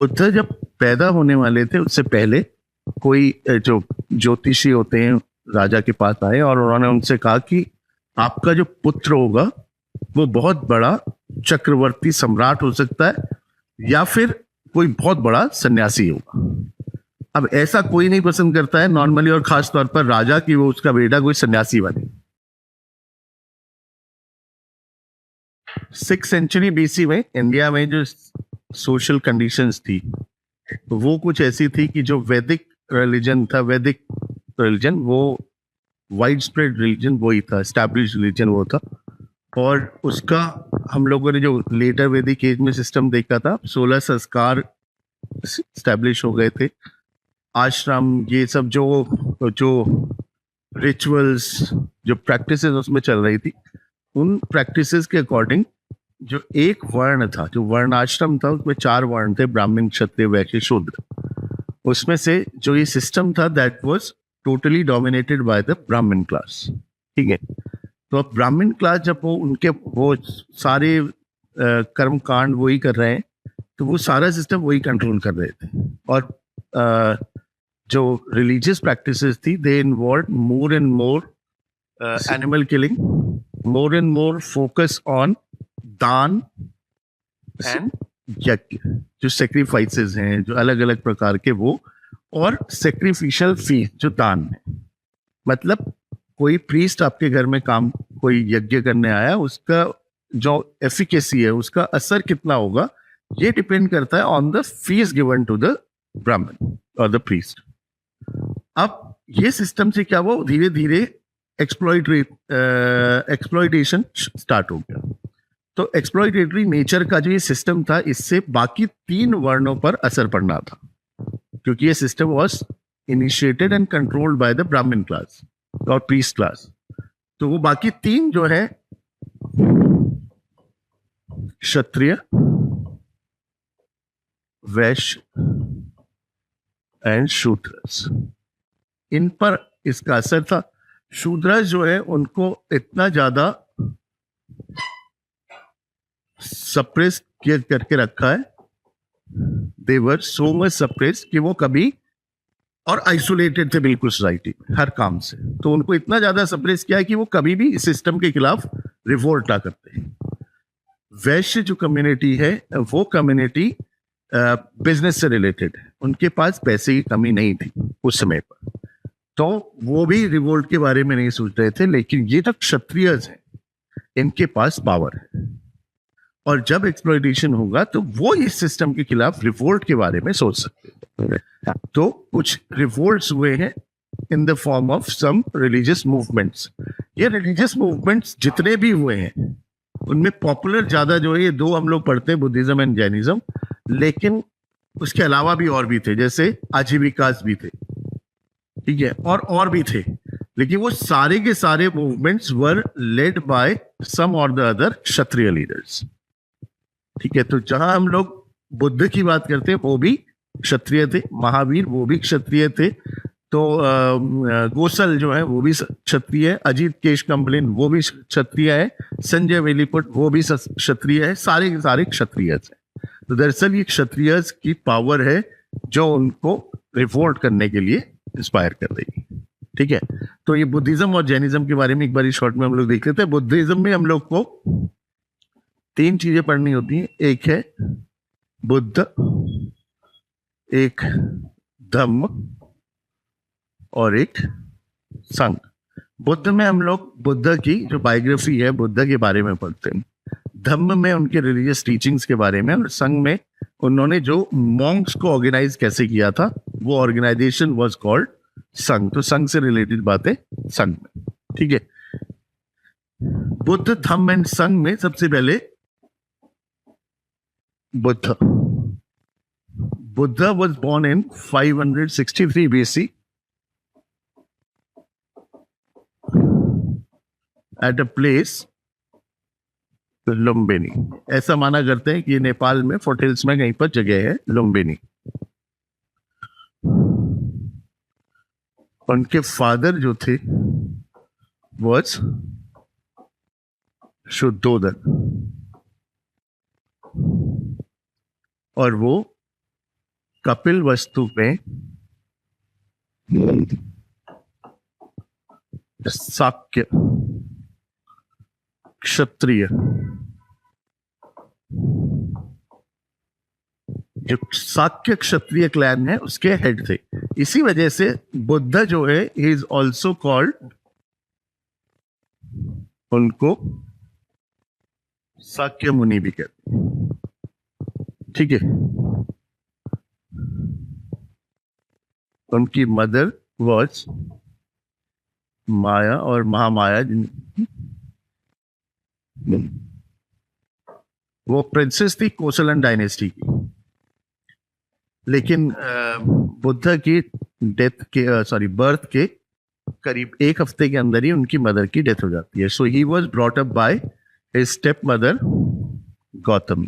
बुद्ध जब पैदा होने वाले थे उससे पहले कोई जो ज्योतिषी होते हैं राजा के पास आए और उन्होंने उनसे कहा कि आपका जो पुत्र होगा वो बहुत बड़ा चक्रवर्ती सम्राट हो सकता है या फिर कोई बहुत बड़ा सन्यासी होगा। अब ऐसा कोई नहीं पसंद करता है नॉर्मली और खास तौर पर राजा की वो उसका बेटा कोई सन्यासी बने। 6th सेंचुरी बीसी में इंडिया में जो सोशल कंडीशंस थी वो कुछ ऐसी थी कि जो वैदिक रिलीजन था, वैदिक रिलीजन वो वाइड स्प्रेड रिलीजन वही था, एस्टैब्लिश रिलीजन वो था। और उसका हम लोगों ने जो लेटर वैदिक एज में सिस्टम देखा था, 16 संस्कार एस्टैब्लिश हो गए थे, आश्रम, ये सब जो जो रिचुअल्स, जो प्रैक्टिसेस उसमें चल रही थी, उन प्रैक्टिसेस के अकॉर्डिंग जो एक वर्ण था, जो वर्ण आश्रम था, उसमें 4 वर्ण थे, ब्राह्मण, क्षत्रिय, वैश्य, शूद्र। उसमें से जो ये सिस्टम था that was totally dominated by the ब्राह्मण क्लास। ठीक है, तो अब ब्राह्मण क्लास जब वो सारे कर्म कांड वही कर रहे हैं, तो वो सारा सिस्टम वही कंट्रोल कर रहे थे। और जो रिलीजियस प्रैक्टिसेस थी they involve more and more animal killing, more and more focus on दान एंड यज्ञ, जो सेक्रीफाइसेस हैं, जो अलग अलग प्रकार के वो, और सेक्रीफिशियल फीस, जो दान है। मतलब कोई प्रीस्ट आपके घर में काम, कोई यज्ञ करने आया, उसका जो एफिकेसी है, उसका असर कितना होगा, ये डिपेंड करता है on the fees given to the Brahmin और द प्रीस्ट। अब ये सिस्टम से क्या हुआ, धीरे धीरे एक्सप्लॉइटेशन स्टार्ट हो गया। तो एक्सप्लॉइटेटरी नेचर का जो ये सिस्टम था, इससे बाकी 3 वर्णों पर असर पड़ना था, क्योंकि ये system was initiated and controlled by the ब्राह्मण क्लास और प्रीस्ट क्लास। तो वो बाकी 3 जो है, क्षत्रिय, वैश्य एंड शूद्रस, इन पर इसका असर था। शूद्रस जो है उनको इतना ज्यादा सप्रेस करके रखा है, दे वर सो मच सप्रेस कि वो कभी, और आइसोलेटेड थे बिल्कुल सोसाइटी हर काम से, तो उनको इतना ज्यादा सप्रेस किया है कि वो कभी भी इस सिस्टम के खिलाफ रिवोल्ट ना करते हैं। वैश्य जो कम्युनिटी है वो कम्युनिटी बिजनेस से रिलेटेड है, उनके पास पैसे की कमी नहीं थी उस समय पर, तो वो भी रिवोल्ट के बारे में नहीं सोच रहे थे। लेकिन ये जो क्षत्रियज हैं, इनके पास पावर है, और जब एक्सप्लॉइटेशन होगा तो वो इस सिस्टम के खिलाफ रिवोल्ट के बारे में सोच सकते हैं। तो कुछ रिवोल्ट्स हुए हैं in the form of some religious movements. ये रिलीजियस मूवमेंट्स जितने भी हुए हैं उनमें पॉपुलर ज्यादा जो है, ये 2 हम लोग पढ़ते हैं, बुद्धिज्म एंड जैनिज्म, लेकिन उसके अलावा भी और भी थे, जैसे आजीविकास भी थे, ठीक है, और भी थे, लेकिन वो सारे के सारे मूवमेंट्स वर लेड बाय सम और द अदर क्षत्रिय लीडर्स। ठीक है, तो जहां हम लोग बुद्ध की बात करते हैं वो भी क्षत्रिय थे, महावीर वो भी क्षत्रिय थे, तो गोसल जो है वो भी क्षत्रिय है, अजीत केश कंपलिन वो भी क्षत्रिय है, संजय वेलीपुट वो भी क्षत्रिय है, सारे के सारे क्षत्रिय है। तो दरअसल ये क्षत्रिय की पावर है जो उनको रिवोल्ट करने के लिए इंस्पायर कर रही है। ठीक है, तो ये बुद्धिज्म और जैनिज्म के बारे में एक बार शॉर्ट में हम लोग देख लेते हैं। बुद्धिज्म में हम लोग को 3 चीजें पढ़नी होती हैं, एक है बुद्ध, एक धम्म और एक संघ। बुद्ध में हम लोग बुद्ध की जो बायोग्राफी है, बुद्ध के बारे में पढ़ते हैं, धम्म में उनके रिलीजियस टीचिंग्स के बारे में, और संघ में उन्होंने जो मॉन्क्स को ऑर्गेनाइज कैसे किया था, वो ऑर्गेनाइजेशन वाज कॉल्ड संघ। तो संघ से रिलेटेड बातें संघ में। ठीक है, बुद्ध, धम्म एंड संघ में सबसे पहले Buddha was born in 563 BC at a place Lumbini. ऐसा माना करते हैं कि नेपाल में फोर्टिल्स में कहीं पर जगह है लुम्बिनी। उनके फादर जो थे was शुद्धोदन, और वो कपिल वस्तु में शाक्य क्षत्रिय, जो शाक्य क्षत्रिय क्लैन है उसके हेड थे। इसी वजह से बुद्ध जो है इज ऑल्सो कॉल्ड, उनको शाक्य मुनि भी कहते हैं। ठीक है, उनकी मदर वॉज माया और महामाया, वो प्रिंसेस थी कोसलन डायनेस्टी की। लेकिन बुद्ध की डेथ के बर्थ के करीब एक हफ्ते के अंदर ही उनकी मदर की डेथ हो जाती है। So he was brought up by his step mother Gautam.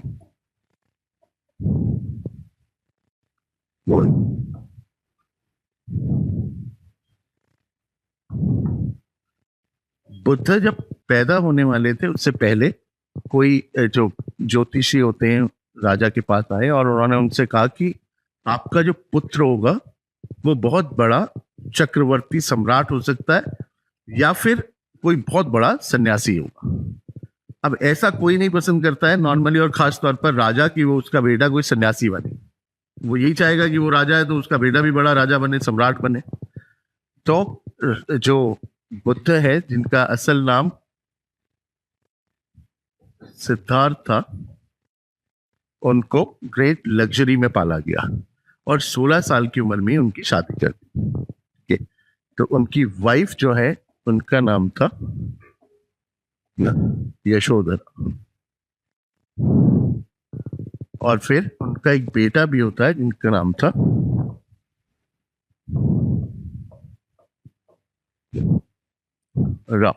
Buddha जब पैदा होने वाले थे उससे पहले कोई जो ज्योतिषी होते हैं राजा के पास आए और उन्होंने उनसे कहा कि आपका जो पुत्र होगा वो बहुत बड़ा चक्रवर्ती सम्राट हो सकता है या फिर कोई बहुत बड़ा सन्यासी होगा। अब ऐसा कोई नहीं पसंद करता है नॉर्मली, और खास तौर पर राजा की वो उसका बेटा कोई सन्यासी बने। वो यही चाहेगा कि वो राजा है तो उसका बेटा भी बड़ा राजा बने, सम्राट बने। तो जो बुद्ध है जिनका असल नाम सिद्धार्थ था, उनको ग्रेट लग्जरी में पाला गया और 16 साल की उम्र में उनकी शादी कर दी। तो उनकी वाइफ जो है उनका नाम था यशोधरा, और फिर उनका एक बेटा भी होता है जिनका नाम था राम।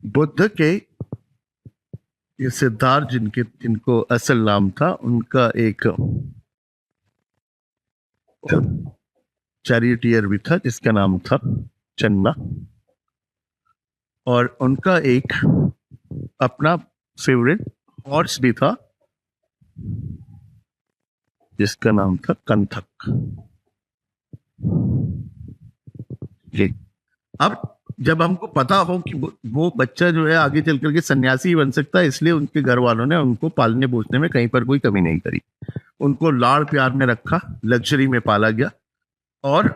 बुद्ध के ये सिद्धार्थ जिनको असल नाम था, उनका एक चैरिटियर भी था जिसका नाम था चन्ना, और उनका एक अपना फेवरेट हॉर्स भी था जिसका नाम था कंथक। अब जब हमको पता हो कि वो बच्चा जो है आगे चल करके सन्यासी बन सकता है, इसलिए उनके घर वालों ने उनको पालने पोसने में कहीं पर कोई कमी नहीं करी। उनको लाड़ प्यार में रखा, लग्जरी में पाला गया। और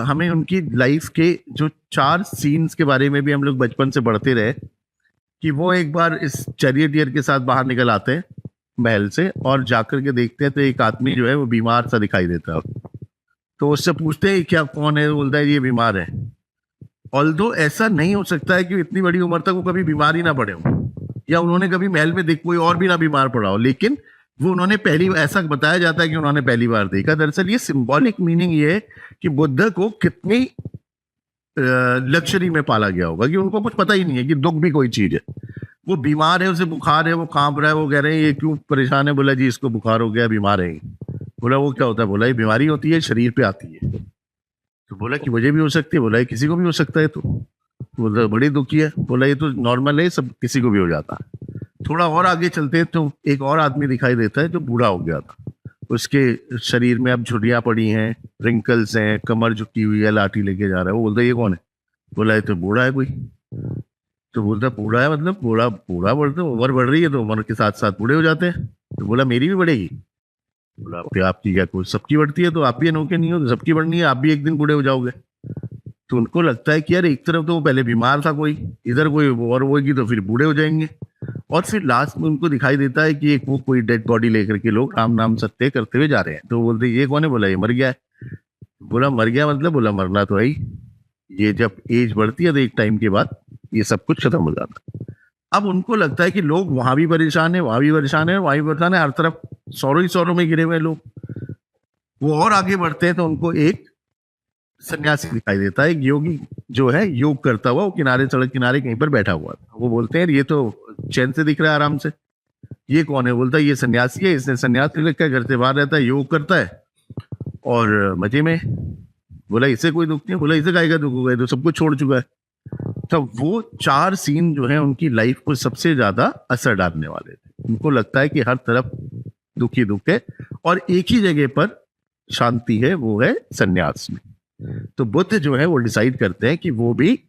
हमें उनकी लाइफ के जो 4 सीन्स के बारे में भी हम लोग बचपन से पढ़ते रहे कि वो एक बार इस चैरियटियर के साथ बाहर निकल आते हैं महल से और जाकर के देखते हैं तो एक आदमी जो है वो बीमार सा दिखाई देता है। तो उससे पूछते हैं क्या कौन है, बोलता है ये बीमार है। ऑल्दो ऐसा नहीं हो सकता है कि इतनी बड़ी उम्र तक वो कभी बीमार ही ना पड़े हो, या उन्होंने कभी महल में देख कोई और भी ना बीमार पड़ा हो, लेकिन वो उन्होंने ऐसा बताया जाता है कि उन्होंने पहली बार देखा। दरअसल ये सिंबॉलिक मीनिंग ये है कि बुद्ध को कितनी लग्जरी में पाला गया होगा कि उनको कुछ पता ही नहीं है कि दुख भी कोई चीज है। वो बीमार है, उसे बुखार है, वो कांप रहा है, वो कह रहे हैं ये क्यों परेशान है, बोला जी इसको बुखार हो गया, बीमार है। बोला वो क्या होता है, बोला ये बीमारी होती है, शरीर पे आती है। तो बोला कि मुझे भी हो सकती है, बोला ये किसी को भी हो सकता है। तो बोला बड़ी दुखी है, बोला ये तो नॉर्मल है, सब किसी को भी हो जाता है। थोड़ा और आगे चलते तो एक और आदमी दिखाई देता है जो बूढ़ा हो गया था, उसके शरीर में अब झुर्रियां पड़ी हैं, रिंकल्स हैं, कमर झुकी हुई है, लाठी लेके जा रहा है। वो बोलता है ये कौन है, बोला ये तो बूढ़ा है कोई। तो बोलता बूढ़ा है मतलब बूढ़ा बोलते उम्र बढ़ रही है तो उम्र के साथ साथ बूढ़े हो जाते हैं। तो बोला मेरी भी बढ़ेगी। बोला आपकी क्या, कोई सबकी बढ़ती है तो आप भी अनोखे नहीं हो, तो सबकी बढ़नी है, आप भी एक दिन बूढ़े हो जाओगे। तो उनको लगता है कि यार एक तरफ तो वो पहले बीमार था कोई, इधर कोई और होगी तो फिर बूढ़े हो जाएंगे। और फिर लास्ट में उनको दिखाई देता है कि एक वो कोई डेड बॉडी लेकर के लोग राम नाम सत्य करते हुए जा रहे हैं। तो बोलते ये कौन है, बोला ये मर गया है। बोला मर गया मतलब, बोला मरना तो है ही, ये जब एज बढ़ती है तो एक टाइम के बाद ये सब कुछ खत्म हो जाता है। अब उनको लगता है कि लोग वहां भी परेशान है, वहां भी परेशान है, वहां भी परेशान है, हर तरफ सौरों ही सौरों में गिरे हुए लोग। वो और आगे बढ़ते हैं तो उनको एक सन्यासी दिखाई देता है, एक योगी जो है योग करता हुआ, वो किनारे सड़क किनारे कहीं पर बैठा हुआ था। वो बोलते हैं ये तो चैन से दिख रहा है आराम से, ये कौन है, बोलता है ये सन्यासी है, इसने सन्यासी लग कर घर से बाहर रहता है, योग करता है और मजे में। बोला इससे कोई दुख नहीं, बोला इसे काहे का दुख होगा, तो सब कुछ छोड़ चुका है। तो वो 4 सीन जो है उनकी लाइफ को सबसे ज्यादा असर डालने वाले थे। उनको लगता है कि हर तरफ दुख ही दुख है और एक ही जगह पर शांति है, वो है संन्यास में। तो बुद्ध जो है वो डिसाइड करते हैं कि वो भी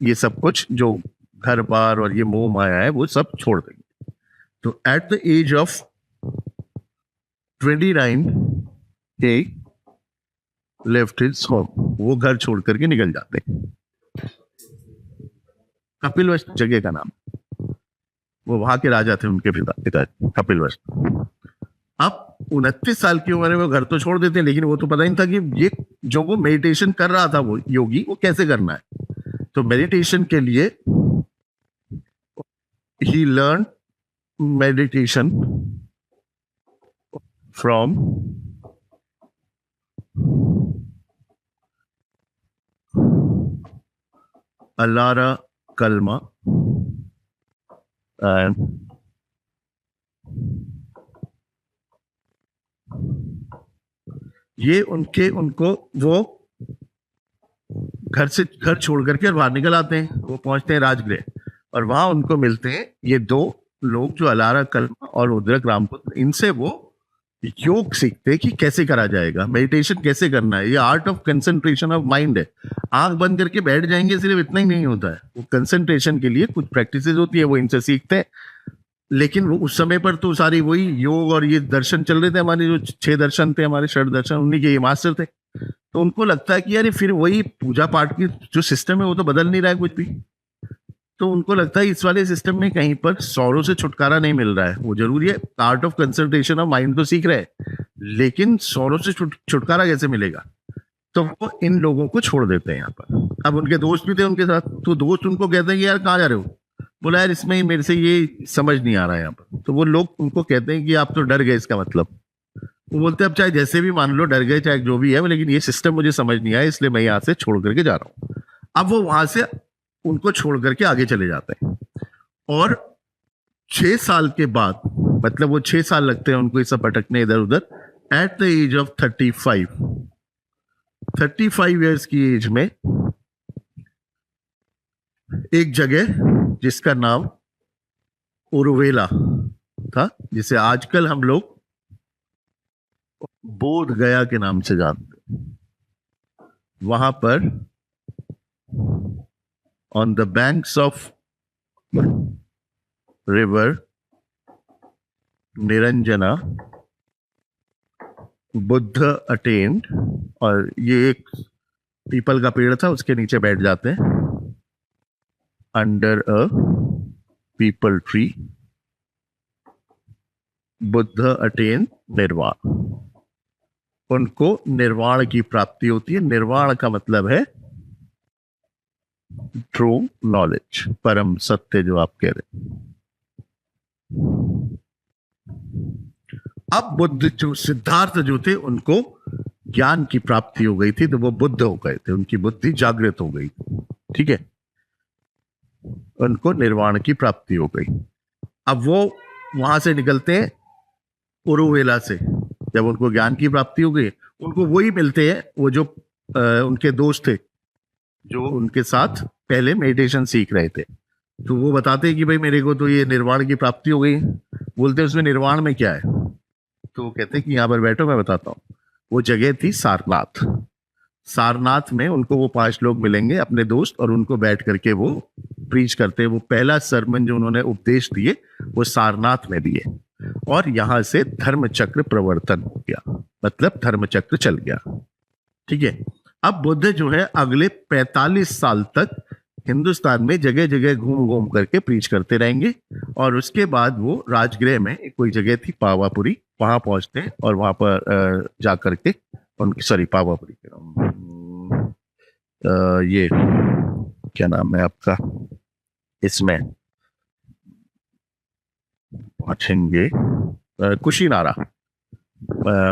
ये सब कुछ जो घर बार और ये मोह माया है वो सब छोड़ देंगे। तो at the age of 29 he left his home, वो घर छोड़ करके निकल जाते हैं। कपिलवस्तु जगह का नाम, वो वहां के राजा थे, उनके पिता कपिलवस्तु। अब 29 साल की उम्र में वो घर तो छोड़ देते हैं, लेकिन वो तो पता ही नहीं था कि ये जो वो मेडिटेशन कर रहा था वो योगी, वो कैसे करना है। तो मेडिटेशन के लिए he learned meditation from Alara Kalma and ये उनको वो घर छोड़ करके बाहर निकल आते हैं। वो पहुंचते हैं राजगृह और वहां उनको मिलते हैं ये दो लोग जो अलारा कल्मा और रुद्रक रामपुत्र। इनसे वो योग सीखते हैं कि कैसे करा जाएगा, मेडिटेशन कैसे करना है। ये art of concentration of mind है। आंख बंद करके बैठ जाएंगे सिर्फ इतना ही नहीं होता है, वो कंसंट्रेशन के लिए कुछ प्रैक्टिसेस होती है, वो इनसे सीखते हैं। लेकिन वो उस समय पर तो सारी वही योग और ये दर्शन चल रहे थे, हमारे जो 6 दर्शन थे, हमारे षड दर्शन, उन्हीं के ये मास्टर थे। तो उनको लगता है कि यार फिर वही पूजा पाठ की जो सिस्टम है वो तो बदल नहीं रहा है कुछ भी। तो उनको लगता है इस वाले सिस्टम में कहीं पर सौरों से छुटकारा नहीं मिल रहा है। वो जरूरी है, art of concentration of mind तो सीख रहे हैं, लेकिन सौरों से छुटकारा कैसे मिलेगा। तो वो इन लोगों को छोड़ देते हैं यहाँ पर। अब उनके दोस्त भी थे उनके साथ, तो दोस्त उनको कहते हैं कि यार कहाँ जा रहे हो। बोला यार इसमें ही मेरे से ये समझ नहीं आ रहा है यहाँ पर। तो वो लोग उनको कहते हैं कि आप तो डर गए, इसका मतलब। वो बोलते हैं अब चाहे जैसे भी मान लो, डर गए चाहे जो भी है, लेकिन ये सिस्टम मुझे समझ नहीं आया, इसलिए मैं यहाँ से छोड़ करके जा रहा हूँ। अब वो वहां से उनको छोड़ करके आगे चले जाते हैं और 6 साल के बाद, मतलब वो 6 साल लगते हैं उनको ये सब भटकने इधर उधर। At the age of 35 years की एज में एक जगह जिसका नाम उरुवेला था, जिसे आजकल हम लोग बोध गया के नाम से जानते हैं, वहां पर on the banks of river Niranjana Buddha attend. और ये एक पीपल का पेड़ था, उसके नीचे बैठ जाते हैं, under a people tree. Buddha attain निर्वाण, उनको निर्वाण की प्राप्ति होती है। निर्वाण का मतलब है ट्रू नॉलेज, परम सत्य जो आप कह रहे हैं। अब बुद्ध जो सिद्धार्थ जो थे उनको ज्ञान की प्राप्ति हो गई थी, तो वो बुद्ध हो गए थे, उनकी बुद्धि जागृत हो गई। ठीक है, उनको निर्वाण की प्राप्ति हो गई। अब वो वहां से निकलते हैं उरुवेला से। जब उनको ज्ञान की प्राप्ति हो गई, उनको वही मिलते हैं वो जो उनके दोस्त थे जो उनके साथ पहले मेडिटेशन सीख रहे थे। तो वो बताते हैं कि भाई मेरे को तो ये निर्वाण की प्राप्ति हो गई। बोलते हैं उसमें निर्वाण में क्या है। तो वो कहते हैं कि यहाँ पर बैठो मैं बताता हूँ। वो जगह थी सारनाथ। सारनाथ में उनको वो 5 लोग मिलेंगे अपने दोस्त, और उनको बैठ करके वो प्रीच करते हैं। वो पहला सरमन जो उन्होंने उपदेश दिए वो सारनाथ में दिए, और यहाँ से धर्म चक्र प्रवर्तन हो गया, मतलब धर्म चक्र चल गया। ठीक है, अब बुद्ध जो है अगले 45 साल तक हिंदुस्तान में जगह जगह घूम घूम करके प्रीच करते रहेंगे। और उसके बाद वो राजगृह में कोई जगह थी पावापुरी, वहां पहुंचते हैं और वहां पर जा करके उनकी, सॉरी पावापुरी के नाम, ये क्या नाम है आपका, इसमें पहुंचेंगे कुशीनारा।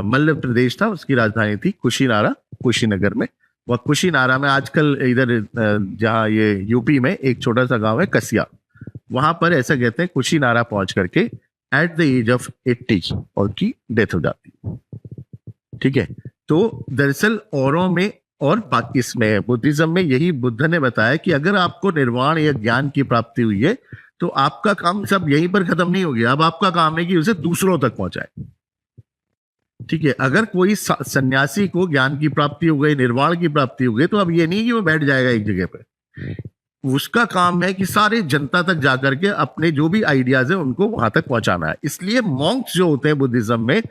मल्ल प्रदेश था, उसकी राजधानी थी कुशीनारा, कुशीनगर में। वह कुशीनारा में आजकल इधर जहाँ ये यूपी में एक छोटा सा गांव है कसिया, वहां पर ऐसा कहते हैं कुशीनारा पहुंच करके एट द एज ऑफ 80 उनकी डेथ हो जाती है। ठीक है, तो दरअसल औरों में और बाकी इसमें बुद्धिज्म में यही बुद्ध ने बताया कि अगर आपको निर्वाण या ज्ञान की प्राप्ति हुई है तो आपका काम सब यहीं पर खत्म नहीं हो गया। अब आपका काम है कि उसे दूसरों तक पहुंचाए। ठीक है, अगर कोई सन्यासी को ज्ञान की प्राप्ति हो गई, निर्वाण की प्राप्ति हो गई, तो अब ये नहीं कि वो बैठ जाएगा एक जगह पे। उसका काम है कि सारे जनता तक जाकर के अपने जो भी आइडियाज है उनको वहां तक पहुंचाना है। इसलिए मॉन्क्स जो होते हैं बुद्धिज्म में,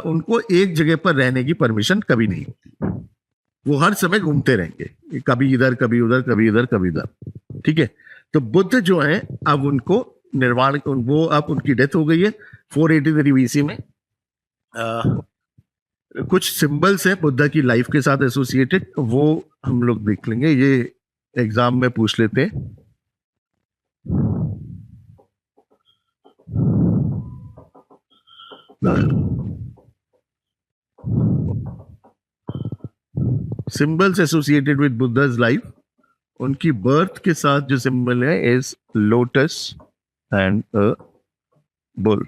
उनको एक जगह पर रहने की परमिशन कभी नहीं होती। वो हर समय घूमते रहेंगे, कभी इधर कभी उधर, कभी इधर कभी इधर। ठीक है, तो बुद्ध जो है अब उनको निर्वाण, वो अब उनकी डेथ हो गई है 483 बीसी में। कुछ सिंबल्स हैं बुद्धा की लाइफ के साथ एसोसिएटेड, वो हम लोग देख लेंगे, ये एग्जाम में पूछ लेते हैं। सिंबल्स एसोसिएटेड विद बुद्धा's लाइफ, उनकी बर्थ के साथ जो सिंबल है is lotus and a bull.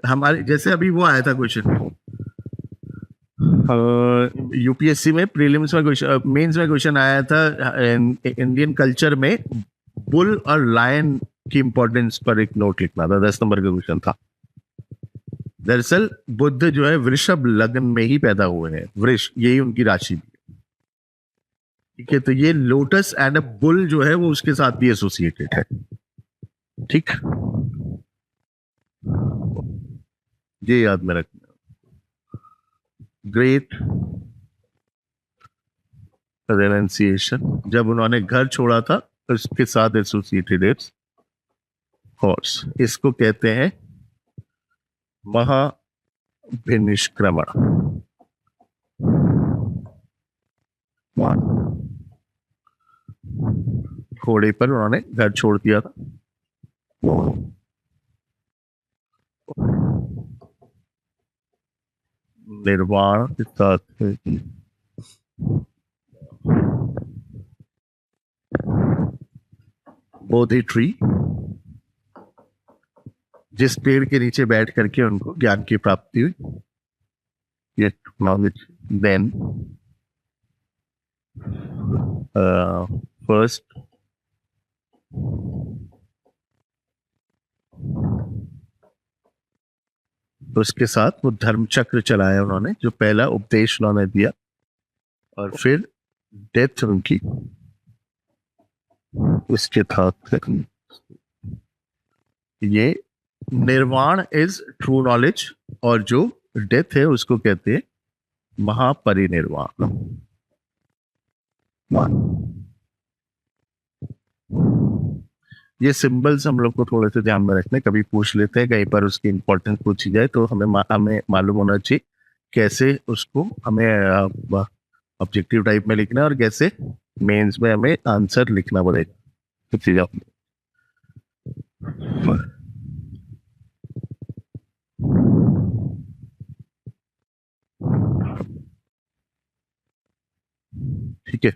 हमारे जैसे अभी वो आया था क्वेश्चन यूपीएससी में, प्रीलिम्स में क्वेश्चन, मेंस में क्वेश्चन आया था इंडियन कल्चर में बुल और लायन की इंपॉर्टेंस पर एक नोट लिखना था, 10 नंबर का क्वेश्चन था। दरअसल बुद्ध जो है वृषभ लग्न में ही पैदा हुए हैं, वृष यही उनकी राशि। ठीक है, तो ये लोटस एंड अ बुल जो है वो उसके साथ भी एसोसिएटेड है। ठीक, ये याद में रखना। ग्रेट रेनसिएशन, जब उन्होंने घर छोड़ा था तो इसके साथ एसोसिएटेड इट्स हॉर्स। इसको कहते हैं महाभिनिष्क्रमण। घोड़े पर उन्होंने घर छोड़ दिया था। निर्वाण के साथ बोधि ट्री, जिस पेड़ के नीचे बैठ करके उनको ज्ञान की प्राप्ति हुई, ये नॉलेज। देन फर्स्ट उसके साथ वो धर्म चक्र चलाया उन्होंने, जो पहला उपदेश उन्होंने दिया, और फिर डेथ उनकी उसके साथ। ये निर्वाण इज ट्रू नॉलेज, और जो डेथ है उसको कहते हैं महापरिनिर्वाण। ये सिंबल्स हम लोग को थोड़े से ध्यान में रखने, कभी पूछ लेते हैं, कहीं पर उसकी इंपॉर्टेंस पूछी जाए तो हमें मालूम होना चाहिए कैसे उसको हमें ऑब्जेक्टिव टाइप में लिखना है और कैसे मेंस में हमें आंसर लिखना पड़ेगा। कुछ चीज़ ठीक है।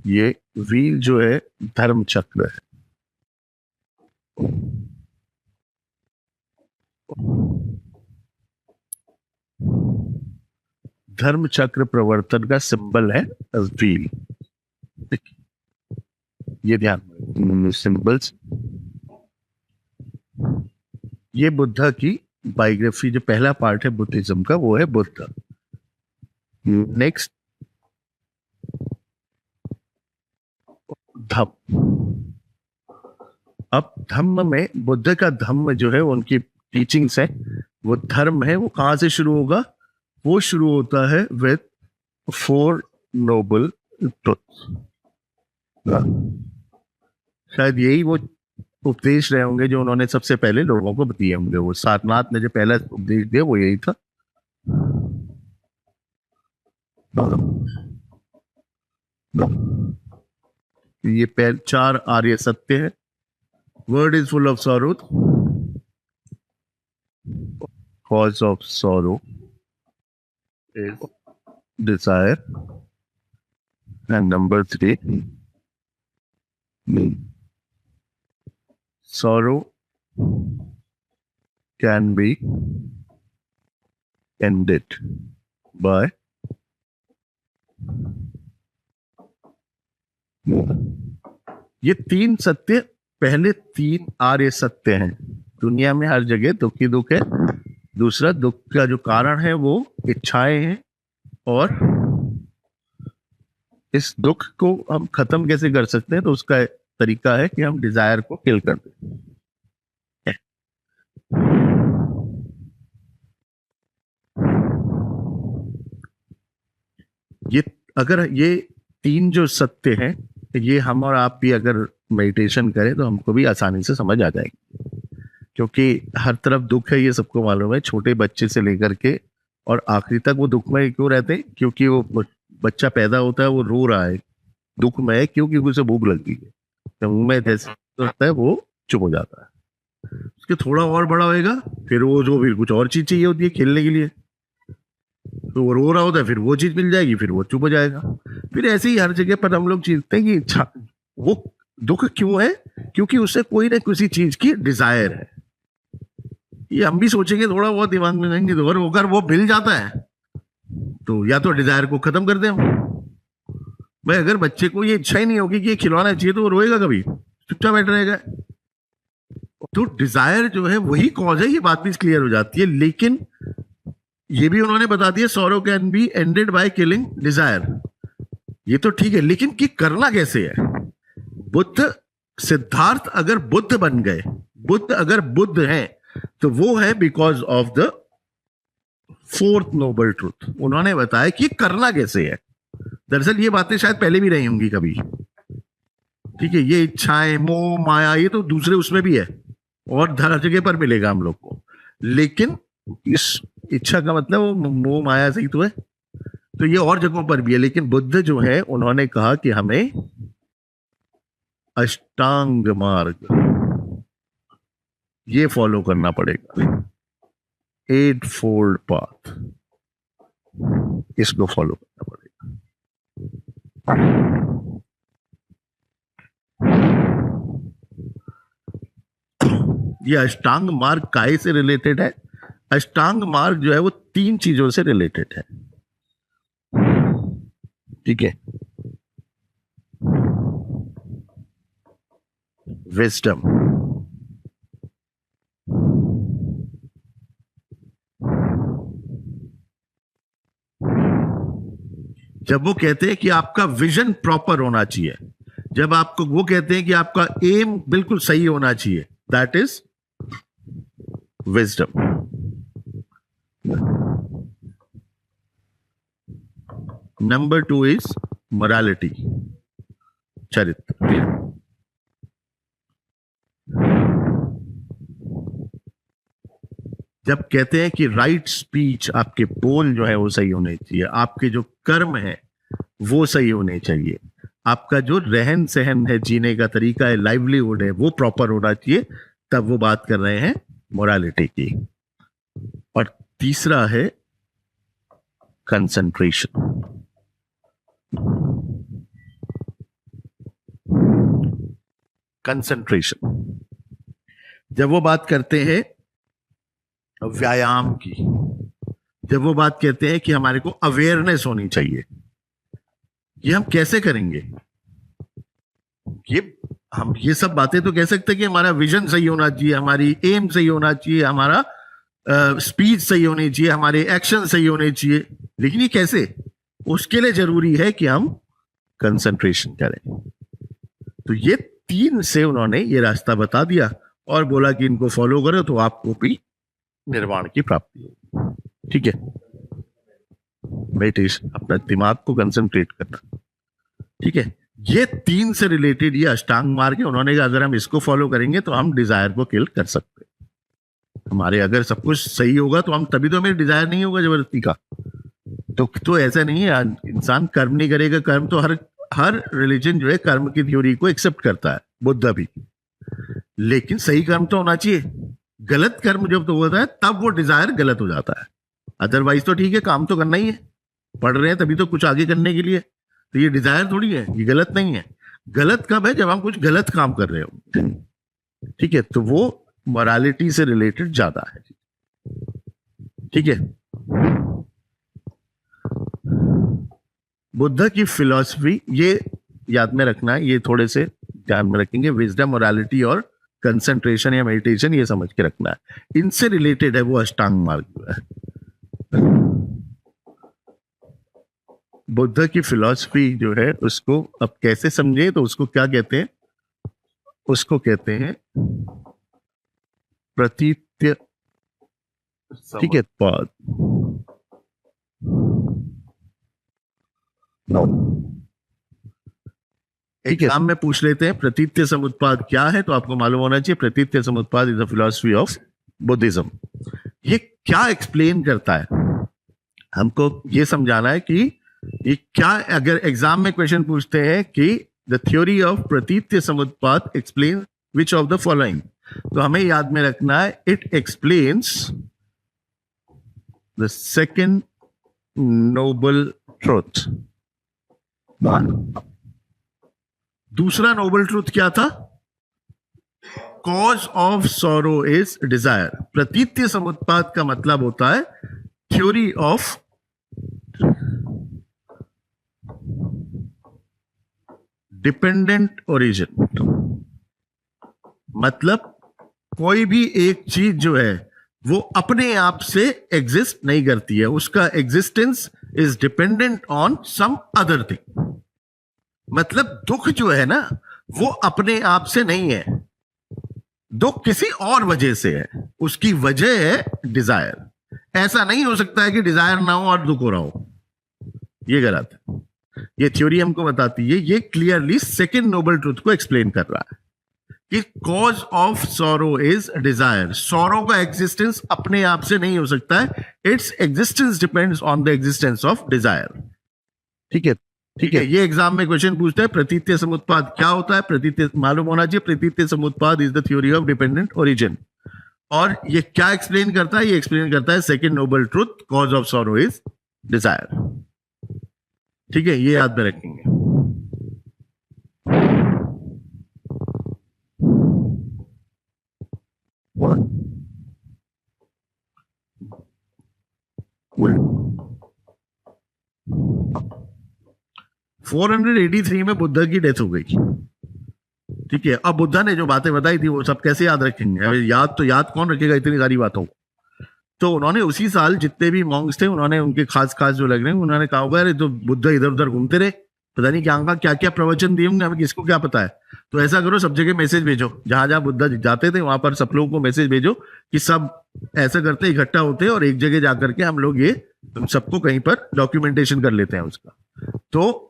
ये व्हील जो है धर्म चक्र है। धर्म चक्र प्रवर्तन का सिंबल है व्हील। ये ध्यान सिंबल्स। ये बुद्धा की बायोग्राफी, जो पहला पार्ट है बुद्धिज्म का, वो है बुद्ध। नेक्स्ट धम्म। अब धम्म में बुद्ध का धम्म जो है, उनकी टीचिंग्स है, वो धर्म है। वो कहां से शुरू होगा? वो शुरू होता है विद 4 नोबल ट्रुथ्स। शायद यही वो उपदेश रहे होंगे जो उन्होंने सबसे पहले लोगों को दिए होंगे। वो सारनाथ ने जो पहला उपदेश दिया वो यही था। ये 4 आर्य सत्य है। Word is full of sorrow, cause of sorrow is Dzire, and number 3, sorrow can be ended by ये 3 सत्य, पहले 3 आर्य सत्य हैं। दुनिया में हर जगह दुख ही दुख है। दूसरा, दुख का जो कारण है वो इच्छाएं हैं, और इस दुख को हम खत्म कैसे कर सकते हैं, तो उसका तरीका है कि हम डिजायर को किल कर दें। ये अगर ये तीन जो सत्य हैं, ये हम और आप भी अगर मेडिटेशन करें तो हमको भी आसानी से समझ आ जाएगी, क्योंकि हर तरफ दुख है, ये सबको मालूम है, छोटे बच्चे से लेकर के और आखिरी तक। वो दुख में क्यों रहते हैं? क्योंकि वो बच्चा पैदा होता है, वो रो रहा है, दुख में है, क्योंकि उसे भूख लग गई है, तो मुंह में जैसे होता है वो चुप हो जाता है। उसके थोड़ा और बड़ा होएगा, फिर वो जो फिर कुछ और चीज चाहिए होती है खेलने के लिए, तो वो रो रहा होता है, फिर वो चीज मिल जाएगी, फिर वो चुप हो जाएगा। फिर ऐसे ही हर जगह पर हम लोग चीखते हैं कि वो दुख क्यों है? क्योंकि उसे कोई ना किसी चीज की डिजायर है। ये हम भी सोचेंगे, थोड़ा बहुत दिमाग में जाएंगे, तो अगर वो मिल जाता है तो या तो डिजायर को खत्म कर दे हम। भाई अगर बच्चे को ये इच्छा ही नहीं होगी कि ये खिलौना चाहिए, तो वो रोएगा कभी? चुपचाप बैठ रहेगा। तो डिजायर जो है वही कॉज है, ये बात भी क्लियर हो जाती है। लेकिन ये भी उन्होंने बता दिया, sorrow can be ended by killing desire. ये तो ठीक है, लेकिन कि करना कैसे है? बुद्ध, सिद्धार्थ अगर बुद्ध बन गए, बुद्ध अगर बुद्ध हैं, तो वो है because of the fourth noble truth. उन्होंने बताया कि करना कैसे है। दरअसल ये बातें शायद पहले भी रही होंगी कभी, ठीक है। ये इच्छाएं, मोह, माया, ये तो दूसरे उसमें भी है और हर जगह पर मिलेगा हम लोग को। लेकिन इस इच्छा का मतलब वो मोह माया से ही तो है, तो ये और जगहों पर भी है। लेकिन बुद्ध जो है, उन्होंने कहा कि हमें अष्टांग मार्ग ये फॉलो करना पड़ेगा, 8 फोल्ड पाथ, इसको फॉलो करना पड़ेगा। ये अष्टांग मार्ग काय से रिलेटेड है? अष्टांग मार्ग जो है वो 3 चीजों से रिलेटेड है, ठीक है। विजडम, जब वो कहते हैं कि आपका विजन प्रॉपर होना चाहिए, जब आपको वो कहते हैं कि आपका एम बिल्कुल सही होना चाहिए, that is wisdom. Number 2 is morality, चरित्र। जब कहते हैं कि राइट स्पीच, आपके बोल जो है वो सही होने चाहिए, आपके जो कर्म है वो सही होने चाहिए, आपका जो रहन सहन है, जीने का तरीका है, लाइवलीहुड है, वो प्रॉपर होना चाहिए, तब वो बात कर रहे हैं मोरालिटी की। और तीसरा है कंसंट्रेशन। कंसंट्रेशन, जब वो बात करते हैं व्यायाम की, जब वो बात कहते हैं कि हमारे को अवेयरनेस होनी चाहिए, ये हम कैसे करेंगे? हम ये सब बातें तो कह सकते हैं कि हमारा विजन सही होना चाहिए, हमारी एम सही होना चाहिए, हमारा स्पीच सही होनी चाहिए, हमारे एक्शन सही होने चाहिए, लेकिन ये कैसे? उसके लिए जरूरी है कि हम कंसंट्रेशन करें। तो ये 3 से उन्होंने ये रास्ता बता दिया और बोला कि इनको फॉलो करो तो आपको भी निर्वाण की प्राप्ति होगी, ठीक है। मेडिटेशन, अपना दिमाग को कंसंट्रेट करना, ठीक है। ये 3 से रिलेटेड ये अष्टांग मार्ग है। उन्होंने कहा अगर हम इसको फॉलो करेंगे तो हम डिजायर को किल कर सकते हैं। हमारे अगर सब कुछ सही होगा तो हम, तभी तो हमें डिजायर नहीं होगा जबरदस्ती का। तो ऐसा नहीं है इंसान कर्म नहीं करेगा। कर्म तो हर रिलीजन जो है कर्म की थ्योरी को एक्सेप्ट करता है, बुद्ध भी। लेकिन सही कर्म तो होना चाहिए। गलत कर्म जब तो होता है तब वो डिजायर गलत हो जाता है। अदरवाइज तो ठीक है, काम तो करना ही है, पढ़ रहे हैं तभी तो कुछ आगे करने के लिए, तो ये डिजायर थोड़ी है, ये गलत नहीं है। गलत कब है? जब हम कुछ गलत काम कर रहे हो, ठीक है। तो वो मोरालिटी से रिलेटेड ज्यादा है, ठीक है। बुद्ध की फिलॉसफी ये याद में रखना है, ये थोड़े से ध्यान में रखेंगे, विजडम, मोरालिटी और कंसंट्रेशन या मेडिटेशन, ये समझ के रखना है। इनसे रिलेटेड है वो अष्टांग मार्ग जो है। बुद्ध की फिलॉसफी जो है उसको अब कैसे समझे, तो उसको क्या कहते हैं, उसको कहते हैं प्रतीत्य, ठीक है, पाद। एग्जाम में पूछ लेते हैं प्रतीत्य समुत्पाद क्या है, तो आपको मालूम होना चाहिए प्रतीत्य समुत्पाद is the philosophy of Buddhism. ये क्या एक्सप्लेन करता है, हमको ये समझाना है कि ये क्या, अगर एग्जाम में क्वेश्चन पूछते हैं कि द थ्योरी ऑफ प्रतीत्य समुत्पाद explain which of the following, तो हमें याद में रखना है it explains the second noble truth. दूसरा नोबल ट्रूथ क्या था, cause of sorrow is desire. प्रतीत्य समुत्पाद का मतलब होता है थ्योरी ऑफ डिपेंडेंट ओरिजिन। मतलब कोई भी एक चीज जो है वो अपने आप से एग्जिस्ट नहीं करती है, उसका existence is dependent on some other thing. मतलब दुख जो है ना वो अपने आप से नहीं है, दुख किसी और वजह से है, उसकी वजह है डिजायर। ऐसा नहीं हो सकता है कि डिजायर ना हो और दुख हो रहा हो, ये गलत है। ये थ्योरी हमको बताती है, ये क्लियरली सेकेंड नोबल ट्रूथ को एक्सप्लेन कर रहा है कि cause of sorrow is Dzire. Sorrow का एग्जिस्टेंस अपने आप से नहीं हो सकता है, its existence depends on the existence of desire. ठीक है, ठीक है। ये एग्जाम में क्वेश्चन पूछता है प्रतीत्य समुत्पाद क्या होता है, प्रतीत्य मालूम होना चाहिए, प्रतीत्य समुत्पाद is the theory of dependent origin. और ये क्या एक्सप्लेन करता है, ये एक्सप्लेन करता है second noble truth, cause of sorrow is Dzire. ठीक है, ये याद में रखेंगे। फोर 483 में बुद्ध की डेथ हो गई। ठीक है, अब बुद्धा ने जो बातें बताई थी वो सब कैसे याद रखेंगे, याद तो याद कौन रखेगा इतनी सारी बातों को। तो उन्होंने उसी साल जितने भी मॉन्क्स थे, उन्होंने उनके खास खास जो लग रहे हैं, उन्होंने कहा होगा अरे तो बुद्ध इधर उधर घूमते रहे, पता नहीं क्या क्या प्रवचन दिए होंगे, हमें किसको क्या पता है। तो ऐसा करो, सब जगह मैसेज भेजो, जहां जहां बुद्ध जाते थे वहां पर सब लोगों को मैसेज भेजो कि सब ऐसा करते इकट्ठा होते हैं और एक जगह जाकर के हम लोग ये सबको कहीं पर डॉक्यूमेंटेशन कर लेते हैं उसका। तो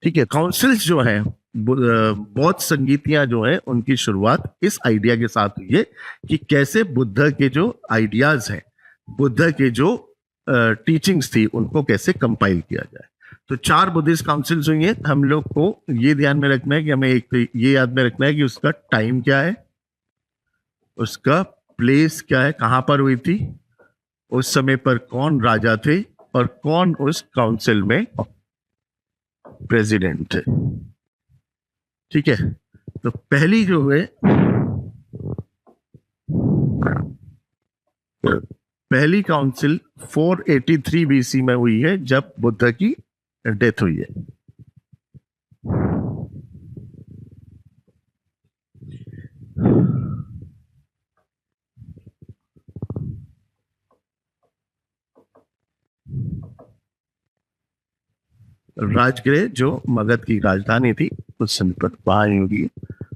ठीक है, काउंसिल्स जो है, बौद्ध संगीतियां जो है, उनकी शुरुआत इस आइडिया के साथ हुई है कि कैसे बुद्ध के जो आइडियाज हैं, बुद्ध के जो टीचिंग्स थी, उनको कैसे कंपाइल किया जाए। तो 4 बुद्धिस्ट काउंसिल्स हुई हैं। हम लोग को ये ध्यान में रखना है कि हमें एक तो ये याद में रखना है कि उसका टाइम क्या है, उसका प्लेस क्या है, कहां पर हुई थी, उस समय पर कौन राजा थे और कौन उस काउंसिल में प्रेसिडेंट थे। ठीक है, तो पहली जो है, पहली काउंसिल 483 बीसी में हुई है, जब बुद्ध की डेथ हुई है। राजगृह जो मगध की राजधानी थी उस समय पर वहां होगी।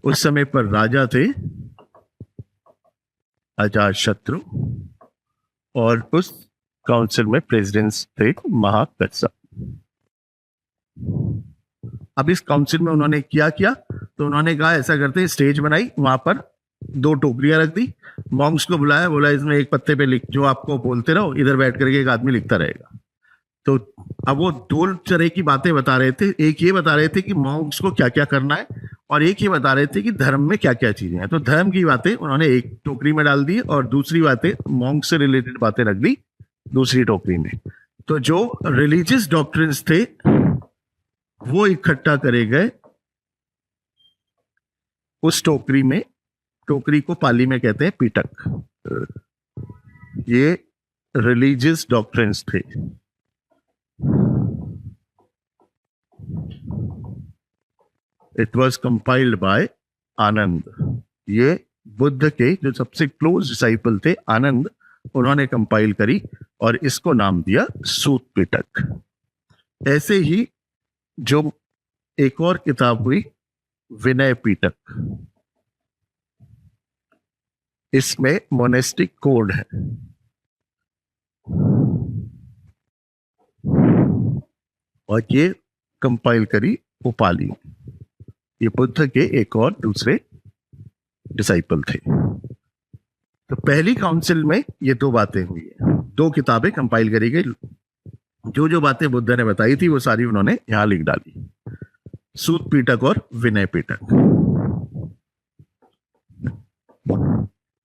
उस समय पर राजा थे अजातशत्रु और उस काउंसिल में प्रेसिडेंट्स थे महाकत्सा। अब इस काउंसिल में उन्होंने क्या किया, तो उन्होंने कहा ऐसा करते, स्टेज बनाई, वहां पर 2 टोकरियां रख दी, मॉन्क्स को बुलाया, बोला इसमें एक पत्ते पे लिख, जो आपको बोलते रहो, इधर बैठ करके एक आदमी लिखता रहेगा। तो अब वो 2 तरह की बातें बता रहे थे, एक ये बता रहे थे कि मॉन्क्स को क्या क्या करना है, और एक ये बता रहे थे कि धर्म में क्या क्या चीजें हैं। तो धर्म की बातें उन्होंने एक टोकरी में डाल दी और दूसरी बातें, मॉन्क से रिलेटेड बातें रख दी दूसरी टोकरी में। तो जो रिलीजियस डॉक्ट्रिन्स थे वो इकट्ठा करे गए उस टोकरी में। टोकरी को पाली में कहते हैं पीटक। ये रिलीजियस डॉक्ट्रिन्स थे। It was compiled by आनंद। ये बुद्ध के जो सबसे क्लोज डिसाइपल थे आनंद, उन्होंने कंपाइल करी और इसको नाम दिया सूत पिटक। ऐसे ही जो एक और किताब हुई विनय पिटक, इसमें मोनेस्टिक कोड है और ये कंपाइल करी उपाली। ये बुद्ध के एक और दूसरे डिसाइपल थे। तो पहली काउंसिल में ये दो बातें हुई है, दो किताबें कंपाइल करी गई। जो जो बातें बुद्ध ने बताई थी वो सारी उन्होंने यहां लिख डाली, सूत पिटक और विनय पिटक।